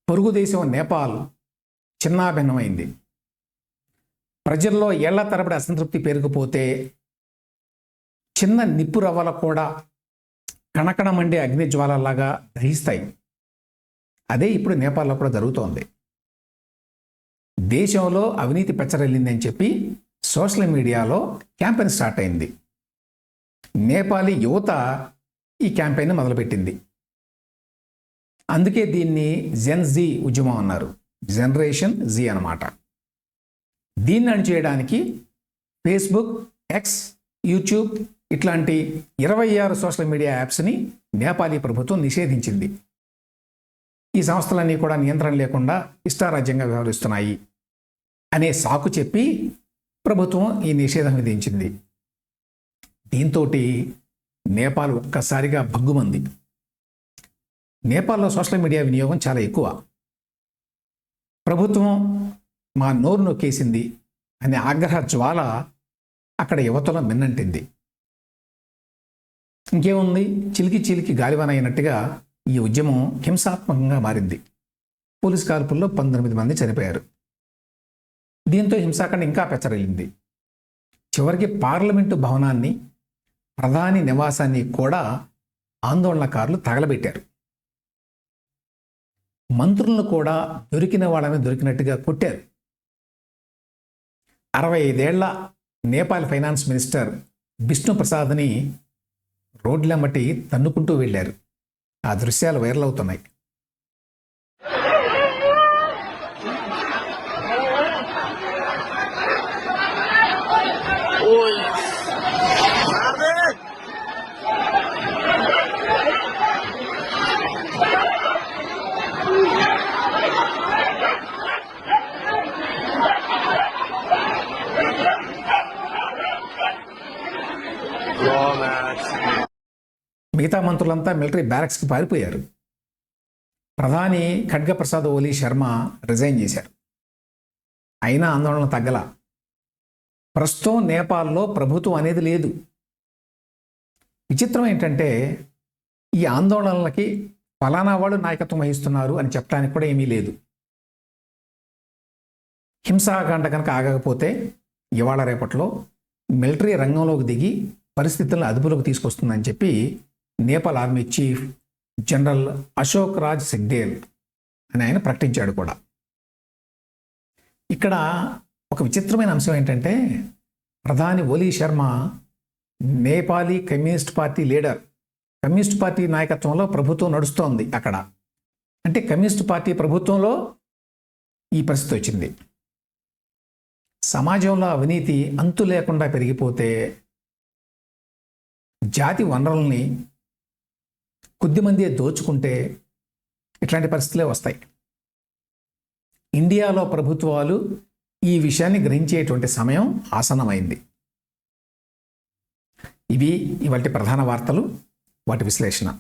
పొరుగు దేశం నేపాల్ చిన్నాభిన్నమైంది. ప్రజల్లో ఏళ్ల తరబడి అసంతృప్తి పెరిగిపోతే చిన్న నిప్పు రవ్వలు కూడా కణకణ మండే అగ్నిజ్వాలలాగా దహిస్తాయి. అదే ఇప్పుడు నేపాల్లో కూడా జరుగుతోంది. దేశంలో అవినీతి పెచ్చరిల్లిందని చెప్పి సోషల్ మీడియాలో క్యాంపెయిన్ స్టార్ట్ అయింది. నేపాలీ యువత ఈ క్యాంపెయిన్ మొదలుపెట్టింది. అందుకే దీన్ని జెన్ జీ ఉద్యమం అన్నారు. జనరేషన్ జీ అన్నమాట. దీన్ని అణిచేయడానికి ఫేస్బుక్, ఎక్స్, యూట్యూబ్ ఇట్లాంటి 26 సోషల్ మీడియా యాప్స్ని నేపాలీ ప్రభుత్వం నిషేధించింది. ఈ సంస్థలన్నీ కూడా నియంత్రణ లేకుండా ఇష్టారాజ్యంగా వ్యవహరిస్తున్నాయి అనే సాకు చెప్పి ప్రభుత్వం ఈ నిషేధం విధించింది. దీంతో నేపాల్ ఒక్కసారిగా భగ్గుమంది. నేపాల్లో సోషల్ మీడియా వినియోగం చాలా ఎక్కువ. ప్రభుత్వం మా నోరు నొక్కేసింది అనే ఆగ్రహ జ్వాల అక్కడ యువతలో మిన్నంటింది. ఇంకేముంది, చిలికి చిలికి గాలివాన అయినట్టుగా ఈ ఉద్యమం హింసాత్మకంగా మారింది. పోలీస్ కాల్పుల్లో 19 మంది చనిపోయారు. దీంతో హింసాకాండ ఇంకా పెచ్చరిల్లింది. చివరికి పార్లమెంటు భవనాన్ని, ప్రధాని నివాసాన్ని కూడా ఆందోళనకారులు తగలబెట్టారు. మంత్రులను కూడా దొరికిన వాళ్ళని దొరికినట్టుగా కొట్టారు. 65 ఏళ్ల నేపాల్ ఫైనాన్స్ మినిస్టర్ బిష్ణు ప్రసాద్ని రోడ్లెమ్మటి తన్నుకుంటూ వెళ్ళారు. ఆ దృశ్యాలు వైరల్ అవుతున్నాయి. మిగతా మంత్రులంతా మిలిటరీ బ్యారక్స్కి పారిపోయారు. ప్రధాని ఖడ్గప్రసాద్ ఓలీ శర్మ రిజైన్ చేశారు. అయినా ఆందోళన తగ్గల. ప్రస్తుతం నేపాల్లో ప్రభుత్వం అనేది లేదు. విచిత్రం ఏంటంటే ఈ ఆందోళనలకి ఫలానా వాళ్ళు నాయకత్వం వహిస్తున్నారు అని చెప్పడానికి కూడా ఏమీ లేదు. హింసాకాండ కనుక ఆగకపోతే ఇవాళ రేపట్లో మిలిటరీ రంగంలోకి దిగి పరిస్థితులను అదుపులోకి తీసుకొస్తుందని చెప్పి Nepal army chief general Ashok Raj Sigdel అని ఆయన ప్రకటించాడు కూడా. ఇక్కడ ఒక విచిత్రమైన అంశం ఏంటంటే ప్రధాని Oli Sharma Nepali communist party leader. Communist party నాయకత్వంలో ప్రభుత్వం నడుస్తోంది అక్కడ. అంటే కమ్యూనిస్ట్ పార్టీ ప్రభుత్వంలో ఈ పరిస్థితి వచ్చింది. సమాజంలో అవినీతి అంతు లేకుండా పెరిగిపోతే జాతి వనరుల్ని కొద్దిమంది దోచుకుంటే ఇట్లాంటి పరిస్థితులే వస్తాయి. ఇండియాలో ప్రభుత్వాలు ఈ విషయాన్ని గ్రహించేటువంటి సమయం ఆసన్నమైంది. ఇవి ఇవాల్టి ప్రధాన వార్తలు, వాటి విశ్లేషణ.